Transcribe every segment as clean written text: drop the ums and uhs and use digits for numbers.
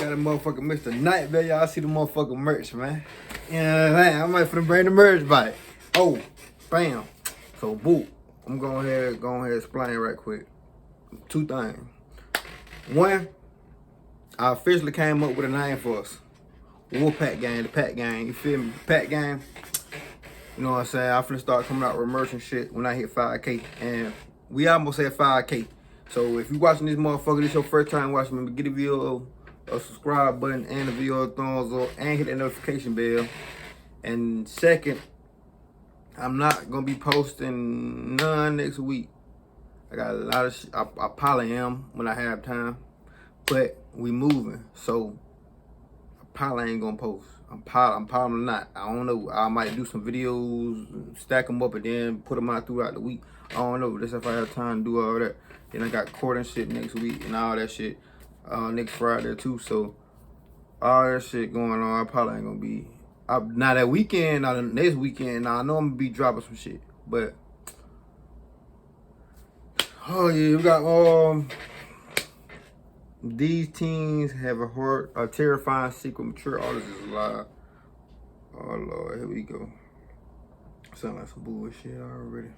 Got a motherfucking Mr. Nightmare. Y'all see the motherfucking merch, man. You know what I'm saying? I might finna bring the merch back. Oh, bam. So, boo. I'm going ahead and explain right quick. Two things. One, I officially came up with a name for us. Wolfpack Gang, the Pack Gang. You feel me? The Pack Gang. You know what I'm saying? I'm finna start coming out with merch and shit when I hit 5K. And we almost at 5K. So if you watching this motherfucker, this your first time watching me, get a video, a subscribe button, and a video thumbs up, and hit that notification bell. And second, I'm not gonna be posting none next week. I got a lot of shit. I probably am when I have time, but we moving, so I probably ain't gonna post. I'm probably not. I don't know. I might do some videos, stack them up, and then put them out throughout the week. I don't know. That's if I have time to do all that. Then I got court and shit next week and all that shit next Friday too. So all that shit going on. I probably ain't gonna be. Now that weekend, now the next weekend, now I know I'm gonna be dropping some shit. But oh yeah, we got these teens have a terrifying secret. Mature artists is alive. Oh Lord, here we go. Sound like some bullshit already.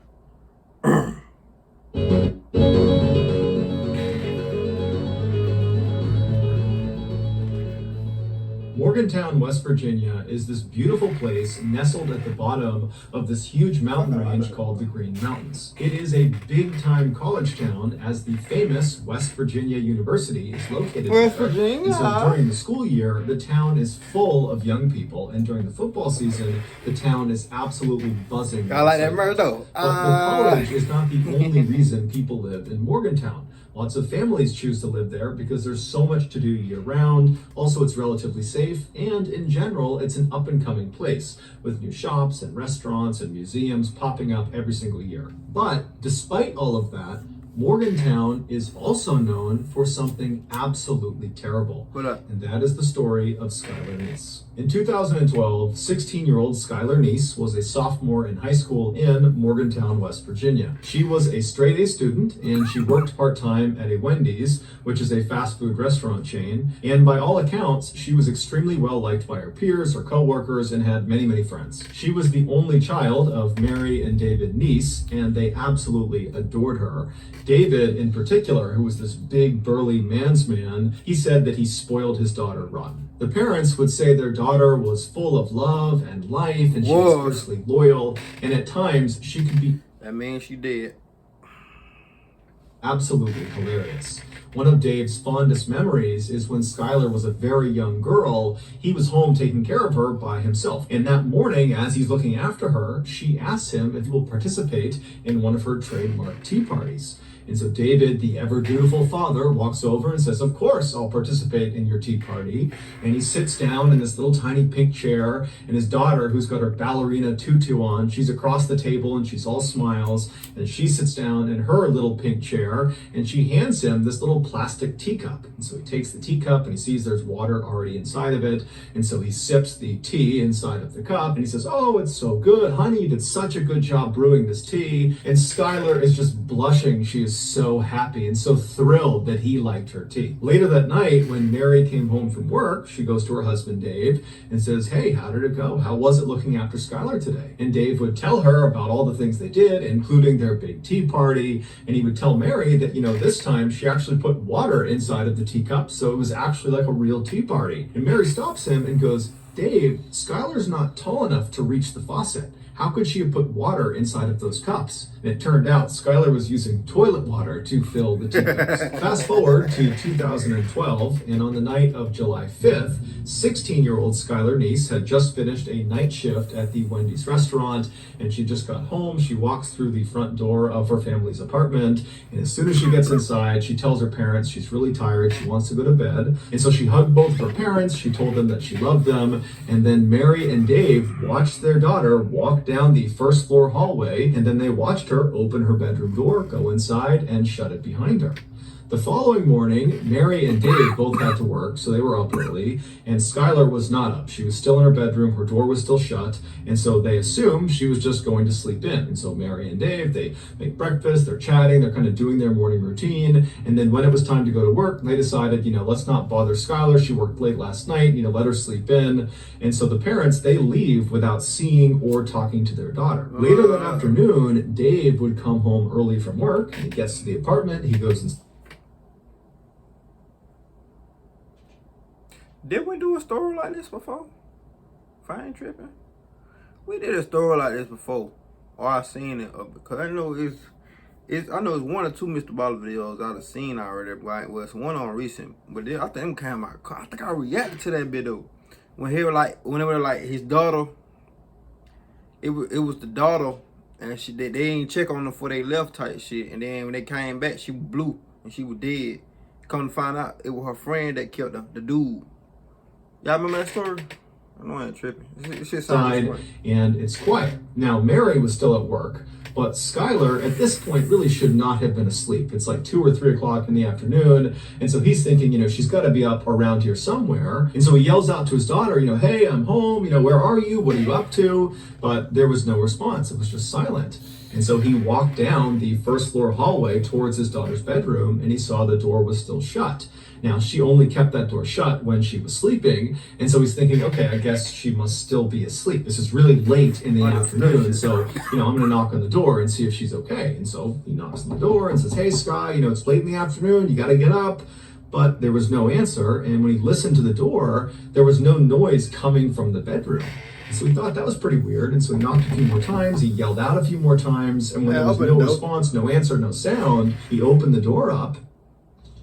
Morgantown, West Virginia is this beautiful place nestled at the bottom of this huge mountain range called the Green Mountains. It is a big-time college town as the famous West Virginia University is located there. And so during the school year, the town is full of young people, and during the football season, the town is absolutely buzzing. I like that Murdo. But the college is not the only reason people live in Morgantown. Lots of families choose to live there because there's so much to do year-round. Also, it's relatively safe, and in general, it's an up-and-coming place with new shops and restaurants and museums popping up every single year. But despite all of that, Morgantown is also known for something absolutely terrible. What up? And that is the story of Skylar Neese. In 2012, 16-year-old Skylar Neese was a sophomore in high school in Morgantown, West Virginia. She was a straight-A student, and she worked part-time at a Wendy's, which is a fast food restaurant chain. And by all accounts, she was extremely well-liked by her peers, her co-workers, and had many, many friends. She was the only child of Mary and David Neese, and they absolutely adored her. David, in particular, who was this big, burly man's man, he said that he spoiled his daughter rotten. The parents would say their daughter was full of love and life, and she was fiercely loyal, and at times she could be... That means she did. Absolutely hilarious. One of Dave's fondest memories is when Skylar was a very young girl, he was home taking care of her by himself. And that morning, as he's looking after her, she asks him if he will participate in one of her trademark tea parties. And so David, the ever dutiful father, walks over and says, "Of course, I'll participate in your tea party." And he sits down in this little tiny pink chair, and his daughter, who's got her ballerina tutu on, she's across the table and she's all smiles, and she sits down in her little pink chair, and she hands him this little plastic teacup. And so he takes the teacup and he sees there's water already inside of it, and so he sips the tea inside of the cup, and he says, "Oh, it's so good, honey, you did such a good job brewing this tea." And Skylar is just blushing. She is so happy and so thrilled that he liked her tea. Later that night, when Mary came home from work, she goes to her husband Dave and says, "Hey, how did it go? How was it looking after Skylar today?" And Dave would tell her about all the things they did, including their big tea party, and he would tell Mary that, this time she actually put water inside of the teacup, so it was actually like a real tea party. And Mary stops him and goes, "Dave, Skylar's not tall enough to reach the faucet. How could she have put water inside of those cups?" And it turned out Skylar was using toilet water to fill the teacups. Fast forward to 2012, and on the night of July 5th, 16-year-old Skylar Neese had just finished a night shift at the Wendy's restaurant, and she just got home. She walks through the front door of her family's apartment, and as soon as she gets inside, she tells her parents she's really tired, she wants to go to bed. And so she hugged both of her parents, she told them that she loved them, and then Mary and Dave watched their daughter walk down the first floor hallway, and then they watched her open her bedroom door, go inside, and shut it behind her. The following morning, Mary and Dave both had to work, so they were up early, and Skylar was not up. She was still in her bedroom, her door was still shut, and so they assumed she was just going to sleep in. And so Mary and Dave, they make breakfast, they're chatting, they're kind of doing their morning routine, and then when it was time to go to work, they decided, let's not bother Skylar. She worked late last night, let her sleep in. And so the parents, they leave without seeing or talking to their daughter. Later that afternoon, Dave would come home early from work, and he gets to the apartment, he goes and Did we do a story like this before? If I ain't tripping. We did a story like this before. Or I seen it. Because I know it's one or two Mr. Baller videos I've seen already. Right? Well, it's one on recent. But then, I think them came out. I think I reacted to that video. When he was like, whenever like his daughter, it was the daughter, and they didn't check on her before they left type shit. And then when they came back, she was blue and she was dead. Come to find out, it was her friend that killed her, the dude. Y'all remember that story? I know I ain't tripping. It's just inside, and it's quiet. Now, Mary was still at work, but Skylar at this point really should not have been asleep. It's like 2 or 3 o'clock in the afternoon, and so he's thinking, she's got to be up around here somewhere. And so he yells out to his daughter, hey, I'm home. Where are you? What are you up to? But there was no response. It was just silent. And so he walked down the first floor hallway towards his daughter's bedroom, and he saw the door was still shut. Now, she only kept that door shut when she was sleeping, and so he's thinking, okay, I guess she must still be asleep. This is really late in the afternoon, so, I'm going to knock on the door and see if she's okay. And so he knocks on the door and says, hey, Sky, it's late in the afternoon, you got to get up. But there was no answer, and when he listened to the door, there was no noise coming from the bedroom. So he thought that was pretty weird, and so he knocked a few more times, he yelled out a few more times, and when there was no response, no answer, no sound, he opened the door up.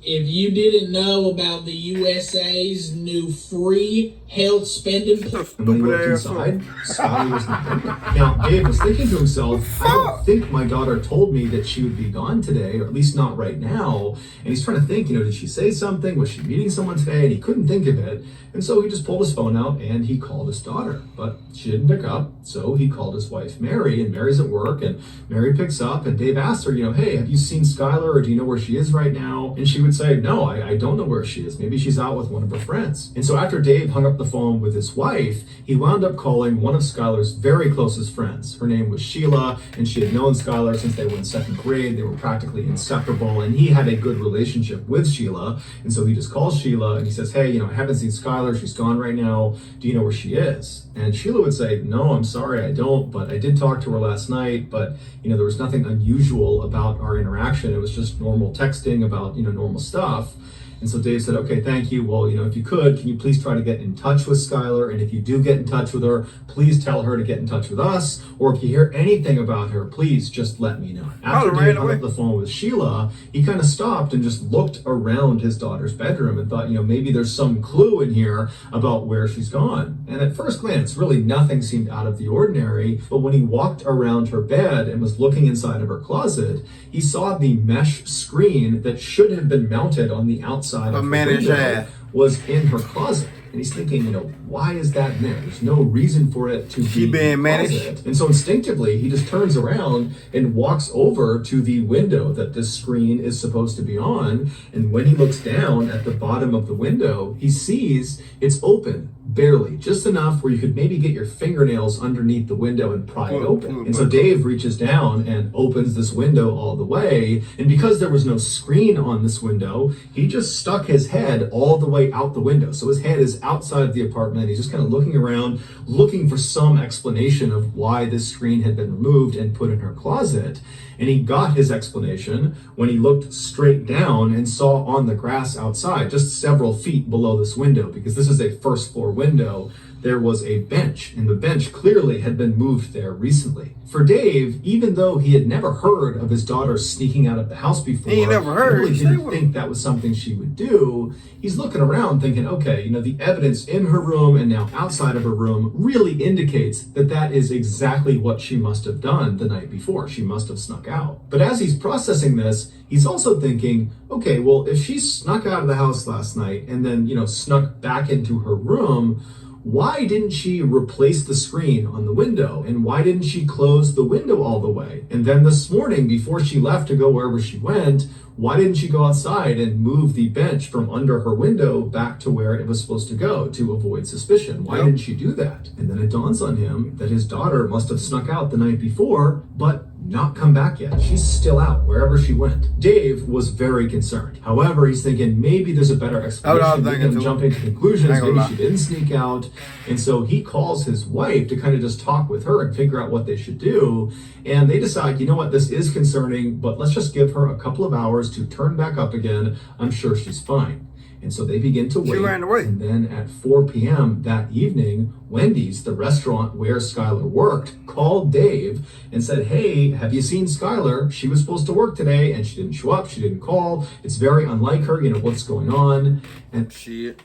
If you didn't know about the USA's new free health spending plan. And when he looked inside, Sky was not there. Now, Dave was thinking to himself, I don't think my daughter told me that she would be gone today, or at least not right now. And he's trying to think, did she say something? Was she meeting someone today? And he couldn't think of it. And so he just pulled his phone out and he called his daughter. But she didn't pick up, so he called his wife, Mary, and Mary's at work, and Mary picks up, and Dave asked her, hey, have you seen Skylar, or do you know where she is right now? And she would say, no, I don't know where she is. Maybe she's out with one of her friends. And so after Dave hung up the phone with his wife, he wound up calling one of Skylar's very closest friends. Her name was Sheila, and she had known Skylar since they were in second grade. They were practically inseparable, and he had a good relationship with Sheila. And so he just calls Sheila, and he says, hey, I haven't seen Skylar. She's gone right now. Do you know where she is? And Sheila would say, no, I'm sorry, I don't, but I did talk to her last night, but, there was nothing unusual about our interaction. It was just normal texting about, normal stuff. And so Dave said, okay, thank you. Well, if you could, can you please try to get in touch with Skylar? And if you do get in touch with her, please tell her to get in touch with us. Or if you hear anything about her, please just let me know. After Dave hung up the phone with Sheila, he kind of stopped and just looked around his daughter's bedroom and thought, maybe there's some clue in here about where she's gone. And at first glance, really nothing seemed out of the ordinary. But when he walked around her bed and was looking inside of her closet, he saw the mesh screen that should have been mounted on the outside of her window was in her closet. And he's thinking, why is that in there? There's no reason for it to be in the closet. And so instinctively, he just turns around and walks over to the window that this screen is supposed to be on. And when he looks down at the bottom of the window, he sees it's open, barely, just enough where you could maybe get your fingernails underneath the window and pry it open. And so Dave reaches down and opens this window all the way. And because there was no screen on this window, he just stuck his head all the way out the window. So his head is outside of the apartment. He's just kind of looking around, looking for some explanation of why this screen had been removed and put in her closet. And he got his explanation when he looked straight down and saw on the grass outside, just several feet below this window, because this is a first floor window, there was a bench, and the bench clearly had been moved there recently. For Dave, even though he had never heard of his daughter sneaking out of the house before, he never heard. Really didn't think that was something she would do. He's looking around thinking, okay, the evidence in her room and now outside of her room really indicates that that is exactly what she must have done the night before. She must have snuck out. But as he's processing this, he's also thinking, okay, well, if she snuck out of the house last night and then, snuck back into her room, why didn't she replace the screen on the window? And why didn't she close the window all the way? And then this morning, before she left to go wherever she went, why didn't she go outside and move the bench from under her window back to where it was supposed to go to avoid suspicion? Why didn't she do that? And then it dawns on him that his daughter must have snuck out the night before, but not come back yet. She's still out wherever she went. Dave was very concerned. However, he's thinking maybe there's a better explanation than him jumping to conclusions. Maybe she didn't sneak out. And so he calls his wife to kind of just talk with her and figure out what they should do. And they decide, you know what, this is concerning, but let's just give her a couple of hours to turn back up again. I'm sure she's fine. And so they begin to wait. She ran away. And then at 4 p.m. that evening, Wendy's, the restaurant where Skylar worked, called Dave and said, hey, have you seen Skylar? She was supposed to work today and she didn't show up. She didn't call. It's very unlike her. You know, what's going on? And shit.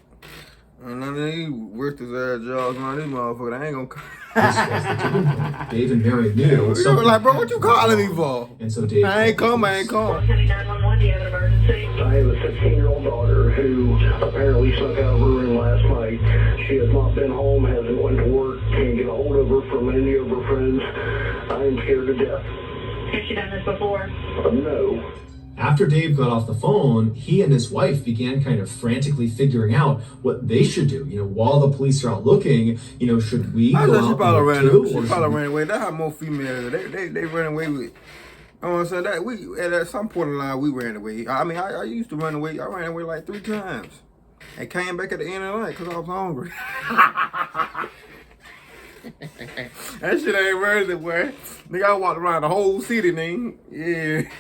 And none of these worked his ass jobs, none of these motherfuckers, I ain't gonna this was the tipping point. Dave and Mary knew. You were like, bro, what you calling me for? And so Dave, I ain't come. Do you have an emergency? I have a 16-year-old daughter who apparently snuck out of her room last night. She has not been home, hasn't went to work, can't get a hold of her from any of her friends. I am scared to death. Has she done this before? No. After Dave got off the phone, he and his wife began kind of frantically figuring out what they should do. You know, while the police are out looking, you know, should we go out She probably and look too? She probably ran away. That's how most females, they ran away with. You know what I'm saying? That we at some point in line we ran away. I mean, I used to run away. I ran away like 3 times, and came back at the end of the night because I was hungry. That shit ain't worth it, boy. Nigga, I walked around the whole city, nigga. Yeah.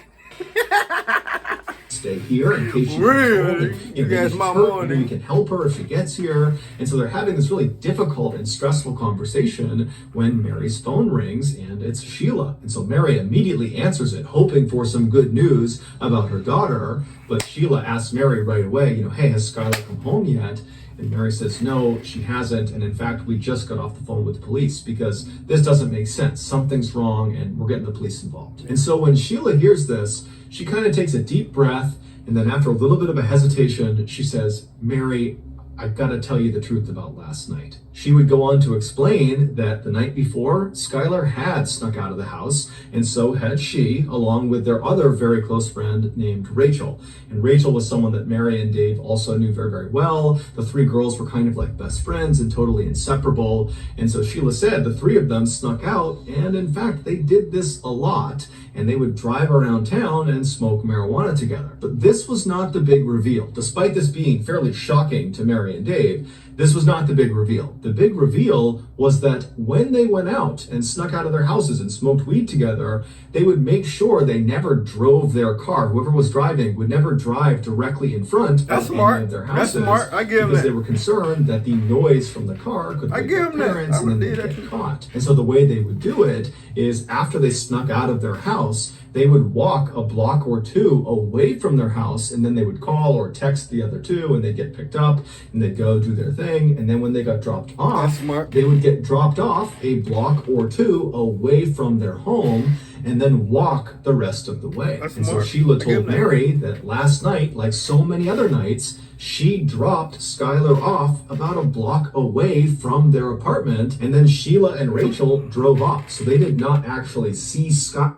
Stay here in case she's really? You guys, my hurt, we can help her if she gets here. And so they're having this really difficult and stressful conversation when Mary's phone rings and it's Sheila. And so Mary immediately answers it, hoping for some good news about her daughter. But Sheila asks Mary right away, you know, hey, has Skylar come home yet? And Mary says, no, she hasn't. And in fact, we just got off the phone with the police because this doesn't make sense. Something's wrong and we're getting the police involved. And so when Sheila hears this, she kind of takes a deep breath. And then after a little bit of a hesitation, she says, Mary, I've got to tell you the truth about last night. She would go on to explain that the night before, Skylar had snuck out of the house, and so had she, along with their other very close friend named Rachel. And Rachel was someone that Mary and Dave also knew very, very well. The 3 girls were kind of like best friends and totally inseparable. And so Sheila said the 3 of them snuck out, and in fact, they did this a lot, and they would drive around town and smoke marijuana together. But this was not the big reveal. Despite this being fairly shocking to Mary and Dave, this was not the big reveal. The big reveal was that when they went out and snuck out of their houses and smoked weed together, they would make sure they never drove their car. Whoever was driving would never drive directly in front of any of their houses. That's smart. I give them because that. They were concerned that the noise from the car could wake their parents and then they'd get caught. And so the way they would do it is after they snuck out of their house, they would walk a block or 2 away from their house, and then they would call or text the other 2, and they'd get picked up, and they'd go do their thing. And then when they got dropped off, they would get dropped off a block or 2 away from their home, and then walk the rest of the way. And so Sheila told Mary that last night, like so many other nights, she dropped Skylar off about a block away from their apartment, and then Sheila and Rachel drove off. So they did not actually see Skylar.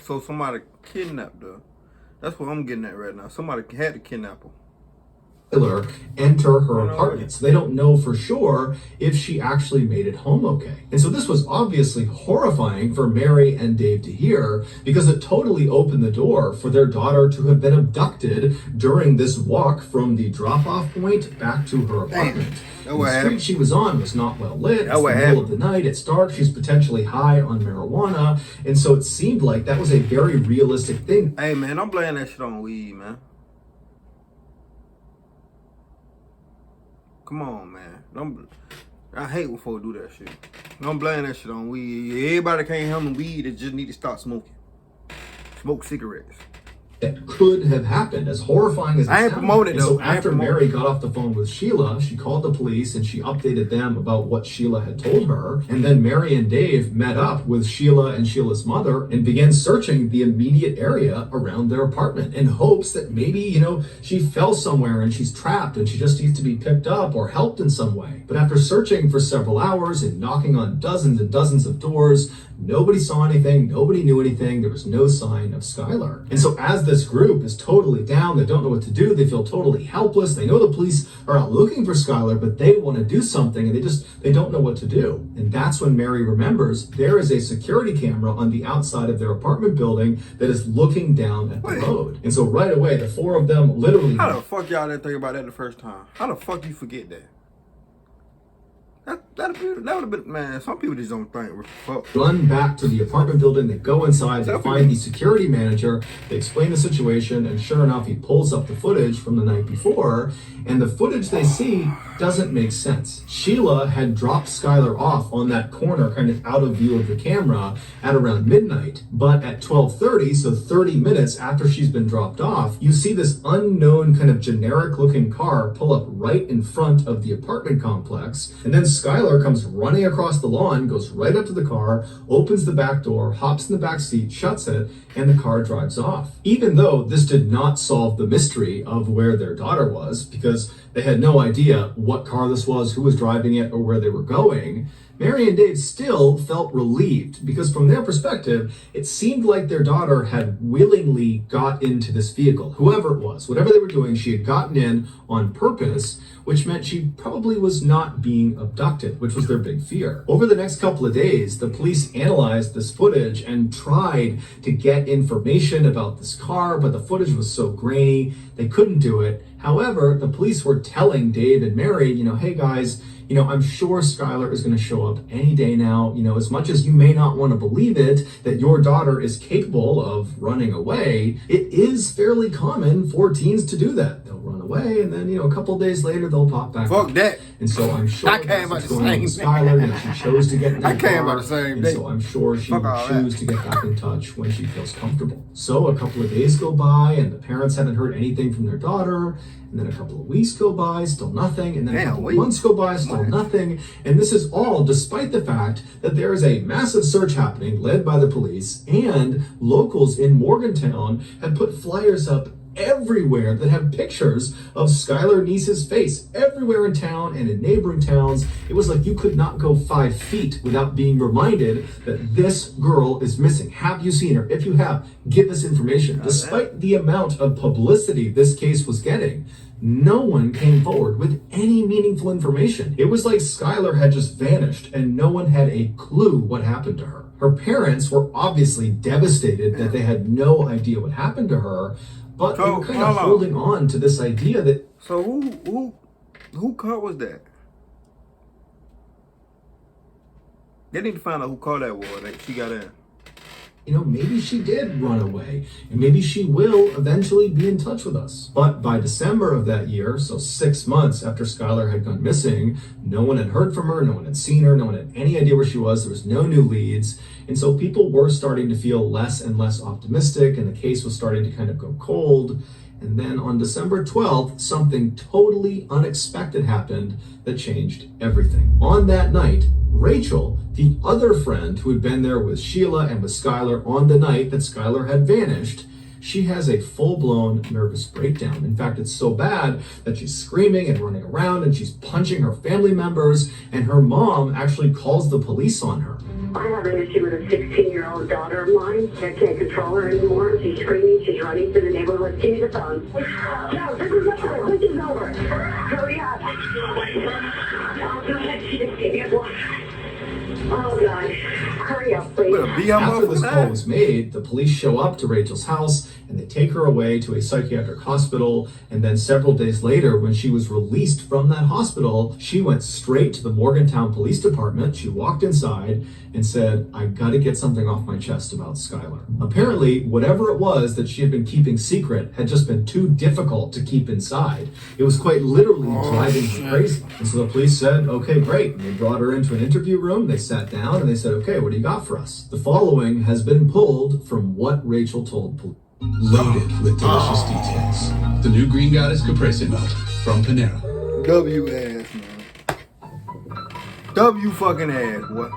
So somebody kidnapped her. That's what I'm getting at right now. Somebody had to kidnap her. Enter her apartment. So they don't know for sure if she actually made it home okay. And so this was obviously horrifying for Mary and Dave to hear because it totally opened the door for their daughter to have been abducted during this walk from the drop-off point back to her apartment. The street she was on was not well lit. It's the middle of the night. It's dark. She's potentially high on marijuana. And so it seemed like that was a very realistic thing. Hey, man, I'm blaming that shit on weed, man. Come on, man. I hate when folks do that shit. Don't blame that shit on weed. Everybody can't handle weed. They just need to stop smoking. Smoke cigarettes. that could have happened, as horrifying as it I ain't sounded. promoted And so though. I ain't after promoted. Mary got off the phone with Sheila, she called the police and she updated them about what Sheila had told her. And then Mary and Dave met up with Sheila and Sheila's mother and began searching the immediate area around their apartment in hopes that maybe, she fell somewhere and she's trapped and she just needs to be picked up or helped in some way. But after searching for several hours and knocking on dozens and dozens of doors, nobody saw anything, nobody knew anything, there was no sign of Skylar. And so as this group is totally down, they don't know what to do, they feel totally helpless, they know the police are out looking for Skylar, but they want to do something and they don't know what to do. And that's when Mary remembers there is a security camera on the outside of their apartment building that is looking down at the road. And so right away, the four of them literally... How the fuck y'all didn't think about that the first time? How the fuck you forget that? That would have been, man, some people just don't think. Fuck. Run back to the apartment building, they go inside, they find the security manager, they explain the situation, and sure enough, he pulls up the footage from the night before, and the footage they see doesn't make sense. Sheila had dropped Skylar off on that corner, kind of out of view of the camera, at around midnight, but at 12:30, so 30 minutes after she's been dropped off, you see this unknown kind of generic-looking car pull up right in front of the apartment complex, and then Skylar comes running across the lawn, goes right up to the car, opens the back door, hops in the back seat, shuts it, and the car drives off. Even though this did not solve the mystery of where their daughter was, because they had no idea what car this was, who was driving it, or where they were going, Mary and Dave still felt relieved because from their perspective, it seemed like their daughter had willingly got into this vehicle. Whoever it was, whatever they were doing, she had gotten in on purpose, which meant she probably was not being abducted, which was their big fear. Over the next couple of days, the police analyzed this footage and tried to get information about this car, but the footage was so grainy, they couldn't do it. However, the police were telling Dave and Mary, hey guys, I'm sure Skylar is going to show up any day now. As much as you may not want to believe it, that your daughter is capable of running away, it is fairly common for teens to do that. They'll run away, and then, a couple days later, they'll pop back Fuck up. that. And so I'm sure I came that's about what's the going on with same Skylar, that she chose to get in that I came car, about the same and day. so I'm sure she Fuck will all choose that. to get back in touch when she feels comfortable. So a couple of days go by, and the parents haven't heard anything from their daughter, and then a couple of weeks go by, still nothing, and then a couple of months go by, still nothing, and this is all despite the fact that there is a massive search happening led by the police, and locals in Morgantown had put flyers up everywhere that have pictures of Skylar Niece's face everywhere in town and in neighboring towns. It was like you could not go 5 feet without being reminded that this girl is missing. Have you seen her? If you have, give us information. Despite the amount of publicity this case was getting, no one came forward with any meaningful information. It was like Skylar had just vanished and no one had a clue what happened to her. Her parents were obviously devastated that they had no idea what happened to her, but they were kind of holding on to this idea that... So who car was that? They need to find out who car that was that she got in. Maybe she did run away, and maybe she will eventually be in touch with us. But by December of that year, so 6 months after Skylar had gone missing, no one had heard from her, no one had seen her, no one had any idea where she was, there was no new leads, and so people were starting to feel less and less optimistic, and the case was starting to kind of go cold. And then on December 12th, something totally unexpected happened that changed everything. On that night, Rachel, the other friend who had been there with Sheila and with Skylar on the night that Skylar had vanished, she has a full-blown nervous breakdown. In fact, it's so bad that she's screaming and running around and she's punching her family members, and her mom actually calls the police on her. I have an issue with a 16-year-old daughter of mine. I can't control her anymore. She's screaming. She's running through the neighborhood. Give me the phone. No, this is over. This is over. Hurry up. Oh, God. She just gave me a block. Oh, God. Hurry up, please. After this call was made, the police show up to Rachel's house and they take her away to a psychiatric hospital. And then several days later, when she was released from that hospital, she went straight to the Morgantown Police Department. She walked inside and said, I gotta get something off my chest about Skylar. Apparently, whatever it was that she had been keeping secret had just been too difficult to keep inside. It was quite literally driving her crazy. And so the police said, okay, great. And they brought her into an interview room. They sat down and they said, okay, what do you got for us? The following has been pulled from what Rachel told police. loaded with delicious details. The new Green Goddess Caprese Melt from Panera. W ass, man. W fucking ass, what?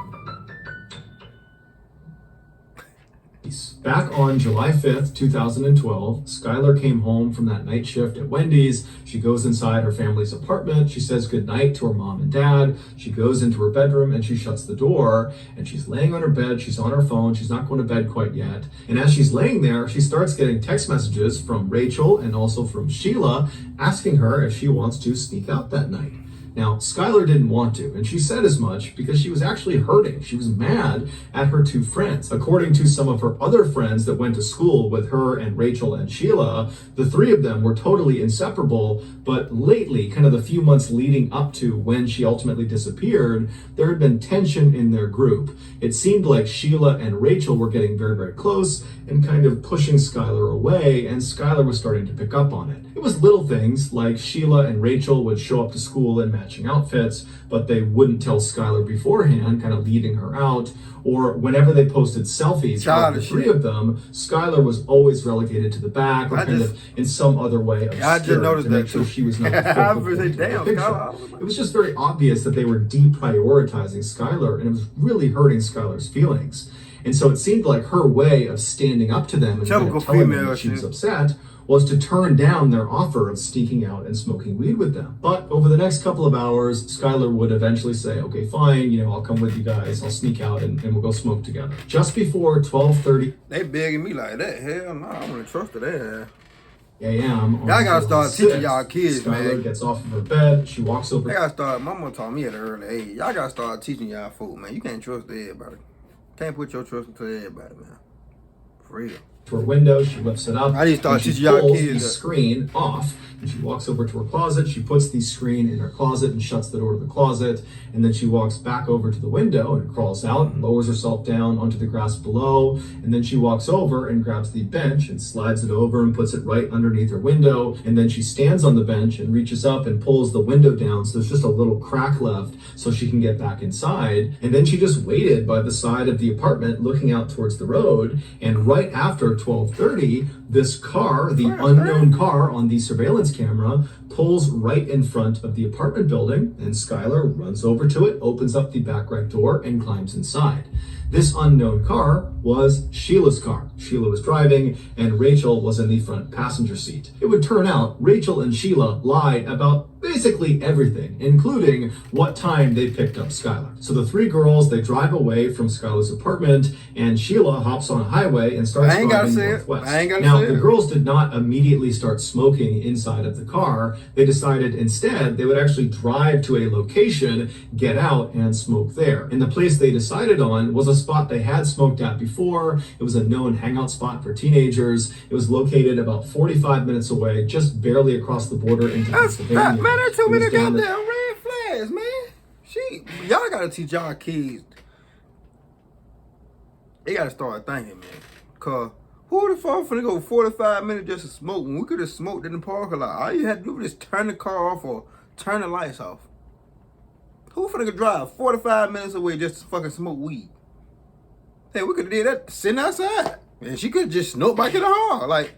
Back on July 5th, 2012, Skylar came home from that night shift at Wendy's. She goes inside her family's apartment. She says goodnight to her mom and dad. She goes into her bedroom and she shuts the door. And she's laying on her bed. She's on her phone. She's not going to bed quite yet. And as she's laying there, she starts getting text messages from Rachel and also from Sheila asking her if she wants to sneak out that night. Now, Skylar didn't want to, and she said as much because she was actually hurting. She was mad at her two friends. According to some of her other friends that went to school with her and Rachel and Sheila, the three of them were totally inseparable, but lately, kind of the few months leading up to when she ultimately disappeared, there had been tension in their group. It seemed like Sheila and Rachel were getting very, very close and kind of pushing Skylar away, and Skylar was starting to pick up on it. It was little things like Sheila and Rachel would show up to school in matching outfits, but they wouldn't tell Skylar beforehand, kind of leading her out. Or whenever they posted selfies of the three of them, Skylar was always relegated to the back or kind of in some other way obscured to make sure she was not the focal point of the picture. It was just very obvious that they were deprioritizing Skylar, and it was really hurting Skylar's feelings. And so it seemed like her way of standing up to them and kind of telling them that she was upset was to turn down their offer of sneaking out and smoking weed with them. But over the next couple of hours, Skylar would eventually say, okay, fine, I'll come with you guys, I'll sneak out and we'll go smoke together. Just before 12:30 They begging me like that. Hell no, I wouldn't trust that. a.m. Y'all gotta start teaching y'all kids, Skylar man. gets off of her bed, she walks over. Mama taught me at an early age. Y'all gotta start teaching y'all folk, man. You can't trust everybody. Can't put your trust into everybody, man. For real. To her window, she lifts it up. I need to start teaching y'all kids the screen off, and she walks over to her closet. She puts the screen in her closet and shuts the door to the closet, and then she walks back over to the window and crawls out and lowers herself down onto the grass below, and then she walks over and grabs the bench and slides it over and puts it right underneath her window, and then she stands on the bench and reaches up and pulls the window down so there's just a little crack left so she can get back inside, and then she just waited by the side of the apartment looking out towards the road, and right after 12:30, this car, the unknown car on the surveillance camera, pulls right in front of the apartment building, and Skylar runs over to it, opens up the back right door, and climbs inside. This unknown car was Sheila's car. Sheila was driving, and Rachel was in the front passenger seat. It would turn out Rachel and Sheila lied about basically everything, including what time they picked up Skylar. So the three girls, they drive away from Skylar's apartment, and Sheila hops on a highway and starts driving northwest. Now, the girls did not immediately start smoking inside of the car. They decided instead they would actually drive to a location, get out, and smoke there. And the place they decided on was a spot they had smoked at before. It was a known hangout spot for teenagers. It was located about 45 minutes away, just barely across the border into Pennsylvania. Man, that's too many goddamn red flags, man. Y'all gotta teach y'all kids. They gotta start thinking, man. Cause who the fuck finna go 45 minutes just to smoke when we could have smoked in the parking lot? All you had to do was just turn the car off or turn the lights off. Who finna drive 45 minutes away just to fucking smoke weed? Hey, we could have did that sitting outside. And she could have just snuck back in the hall. Like,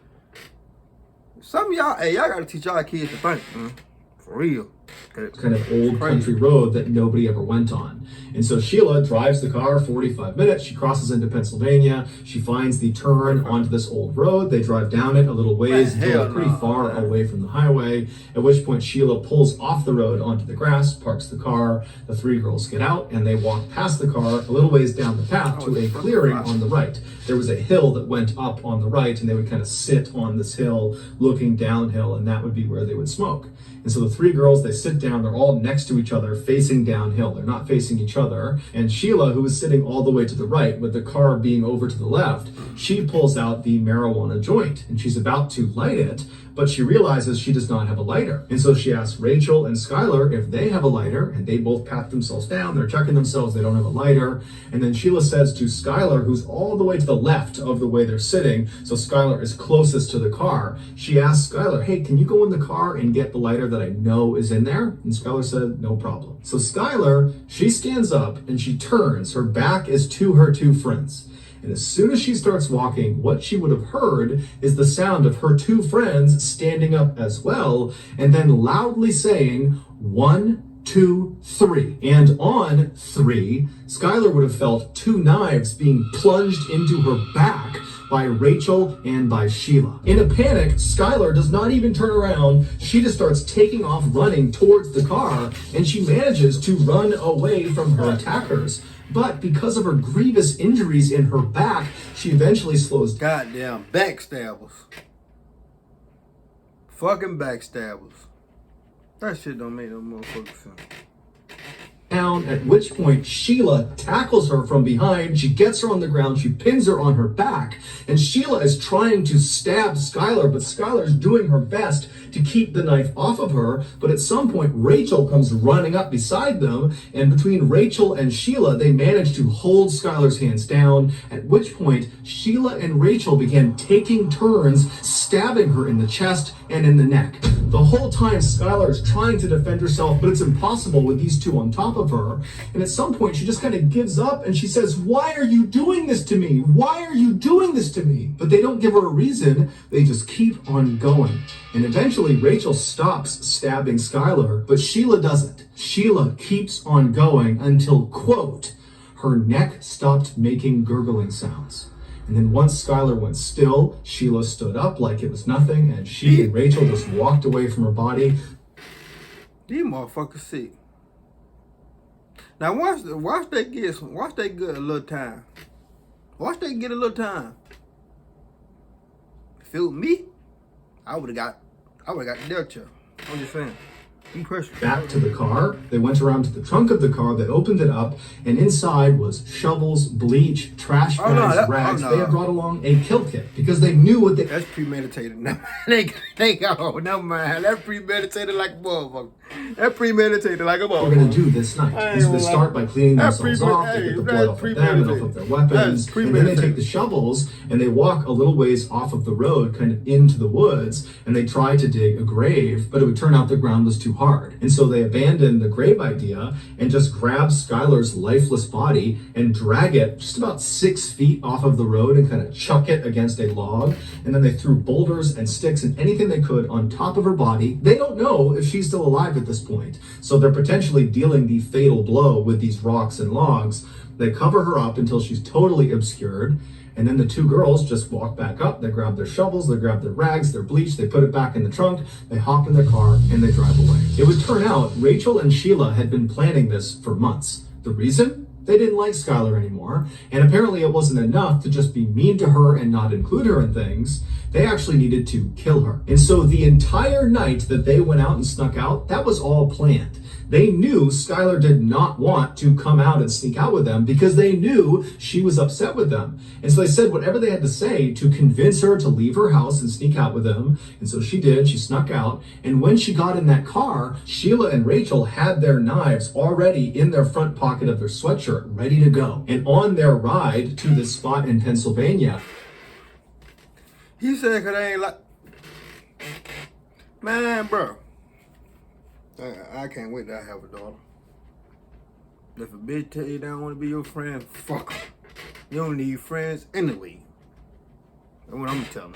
some of y'all, y'all gotta teach y'all kids to think, man. For real. Kind of old country road that nobody ever went on. And so Sheila drives the car 45 minutes. She crosses into Pennsylvania. She finds the turn onto this old road. They drive down it a little ways until they're pretty far away from the highway, at which point Sheila pulls off the road onto the grass, parks the car. The three girls get out and they walk past the car a little ways down the path to a clearing on the right. There was a hill that went up on the right, and they would kind of sit on this hill looking downhill, and that would be where they would smoke. And so the three girls, they sit down, they're all next to each other, facing downhill. They're not facing each other. And Sheila, who was sitting all the way to the right, with the car being over to the left, she pulls out the marijuana joint, and she's about to light it, but she realizes she does not have a lighter. And so she asks Rachel and Skylar if they have a lighter, and they both pat themselves down. They're checking themselves, they don't have a lighter. And then Sheila says to Skylar, who's all the way to the left of the way they're sitting, so Skylar is closest to the car, she asks Skylar, hey, can you go in the car and get the lighter that I know is in there? And Skylar said, no problem. So Skylar, she stands up and she turns. Her back is to her two friends. And as soon as she starts walking, what she would have heard is the sound of her two friends standing up as well, and then loudly saying, 1, 2, 3. And on 3, Skylar would have felt two knives being plunged into her back by Rachel and by Sheila. In a panic, Skylar does not even turn around. She just starts taking off running towards the car, and she manages to run away from her attackers. But because of her grievous injuries in her back, she eventually slows down. Goddamn backstabbers. Fucking backstabbers. That shit don't make no motherfucking sense. At which point Sheila tackles her from behind. She gets her on the ground, she pins her on her back, and Sheila is trying to stab Skylar, but Skylar's doing her best to keep the knife off of her. But at some point Rachel comes running up beside them, and between Rachel and Sheila, they manage to hold Skylar's hands down, at which point Sheila and Rachel began taking turns stabbing her in the chest and in the neck. The whole time Skylar is trying to defend herself, but it's impossible with these two on top of her. And at some point she just kind of gives up and she says, "Why are you doing this to me? Why are you doing this to me?" But they don't give her a reason. They just keep on going. And eventually Rachel stops stabbing Skylar, but Sheila doesn't. Sheila keeps on going until, quote, her neck stopped making gurgling sounds. And then once Skylar went still, Sheila stood up like it was nothing, and she and Rachel just walked away from her body. These motherfuckers sick. Now watch they get a little time. Watch they get a little time. If it was me, I would have got the death chair. I'm just saying. Back to the car. They went around to the trunk of the car. They opened it up, and inside was shovels, bleach, trash bags, rags. They had brought along a kill kit because they knew what they. That's premeditated. Never mind. That's premeditated like a motherfucker. That's premeditated like a motherfucker. We're gonna do this night is they start by cleaning themselves off. They get the blood off of them and off of their weapons, and then they take the shovels and they walk a little ways off of the road, kind of into the woods, and they try to dig a grave, but it would turn out the ground was too hard. And so they abandoned the grave idea and just grabbed Skylar's lifeless body and drag it just about 6 feet off of the road and kind of chuck it against a log. And then they threw boulders and sticks and anything they could on top of her body. They don't know if she's still alive at this point. So they're potentially dealing the fatal blow with these rocks and logs. They cover her up until she's totally obscured. And then the two girls just walk back up. They grab their shovels, they grab their rags, their bleach, they put it back in the trunk, they hop in their car, and they drive away. It would turn out Rachel and Sheila had been planning this for months. The reason? They didn't like Skylar anymore, and apparently it wasn't enough to just be mean to her and not include her in things. They actually needed to kill her. And so the entire night that they went out and snuck out, that was all planned. They knew Skylar did not want to come out and sneak out with them because they knew she was upset with them. And so they said whatever they had to say to convince her to leave her house and sneak out with them. And so she did. She snuck out. And when she got in that car, Sheila and Rachel had their knives already in their front pocket of their sweatshirt, ready to go. And on their ride to this spot in Pennsylvania, he said, "Cause I ain't like, man, bro. I can't wait till I have a daughter. If a bitch tell you they don't want to be your friend, fuck her. You don't need friends anyway. That's what I'm telling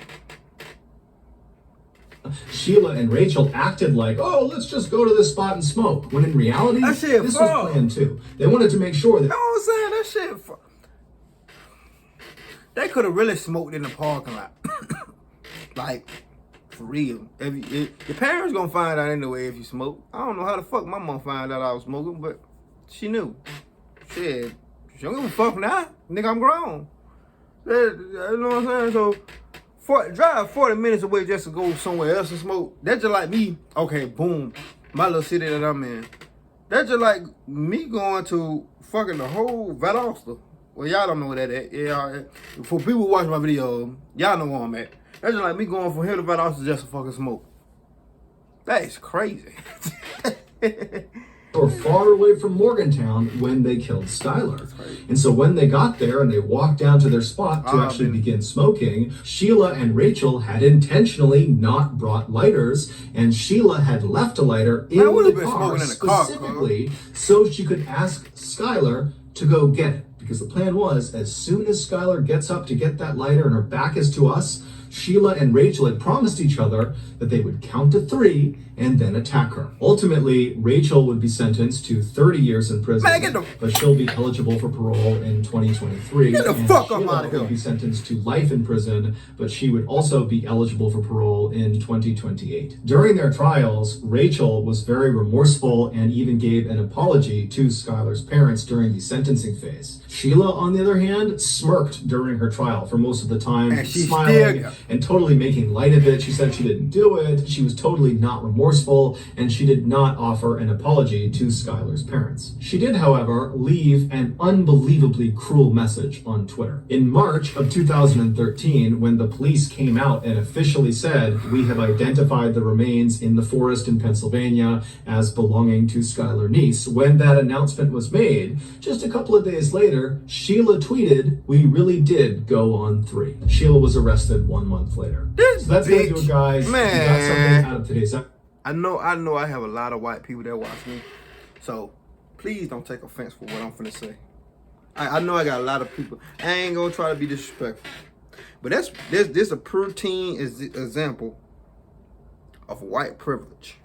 you." Sheila and Rachel acted like, "Oh, let's just go to this spot and smoke." When in reality, this was planned too. They wanted to make sure that. You know what I'm saying? That shit. They could have really smoked in the parking lot. Like, for real. If your parents gonna find out anyway if you smoke. I don't know how the fuck my mom found out I was smoking, but she knew. Shit, she don't give a fuck now. Nigga, I'm grown. You know what I'm saying? So, drive 40 minutes away just to go somewhere else and smoke. That's just like me. Okay, boom. My little city that I'm in. That's just like me going to fucking the whole Valdosta. Well, y'all don't know where that is. Yeah, for people who watch my video, y'all know where I'm at. That's just like me going from here to Valdosta just to fucking smoke. That is crazy. Or far away from Morgantown when they killed Skylar. And so when they got there and they walked down to their spot to actually begin smoking, Sheila and Rachel had intentionally not brought lighters, and Sheila had left a lighter in the car specifically so she could ask Skylar to go get it. because the plan was, as soon as Skylar gets up to get that lighter and her back is to us, Sheila and Rachel had promised each other that they would count to 3 and then attack her. Ultimately, Rachel would be sentenced to 30 years in prison, but she'll be eligible for parole in 2023. Get the fuck up out of here. Would be sentenced to life in prison, but she would also be eligible for parole in 2028. During their trials, Rachel was very remorseful and even gave an apology to Skylar's parents during the sentencing phase. Sheila, on the other hand, smirked during her trial for most of the time, and she's smiling and totally making light of it. She said she didn't do it. She was totally not remorseful, and she did not offer an apology to Skylar's parents. She did, however, leave an unbelievably cruel message on Twitter. In March of 2013, when the police came out and officially said, "We have identified the remains in the forest in Pennsylvania as belonging to Skylar Neese," when that announcement was made, just a couple of days later, Sheila tweeted, "We really did go on 3." Sheila was arrested 1 month later. So that's gonna do it, guys. Man. We got something out of today's episode. I know I have a lot of white people that watch me, so please don't take offense for what I'm finna say. I know I got a lot of people. I ain't gonna try to be disrespectful, but this a routine example of white privilege.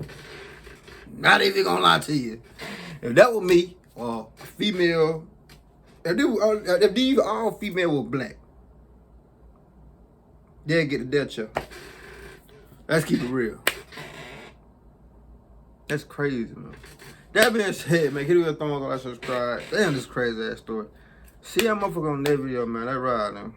Not even gonna lie to you. If that was me or a female, if these all female were black, they'll get the death check. Let's keep it real. That's crazy, man. That being said, man, hit me with a thumbs up, like, subscribe. Damn, this crazy ass story. See y'all motherfucker on that video, man. That ride, man.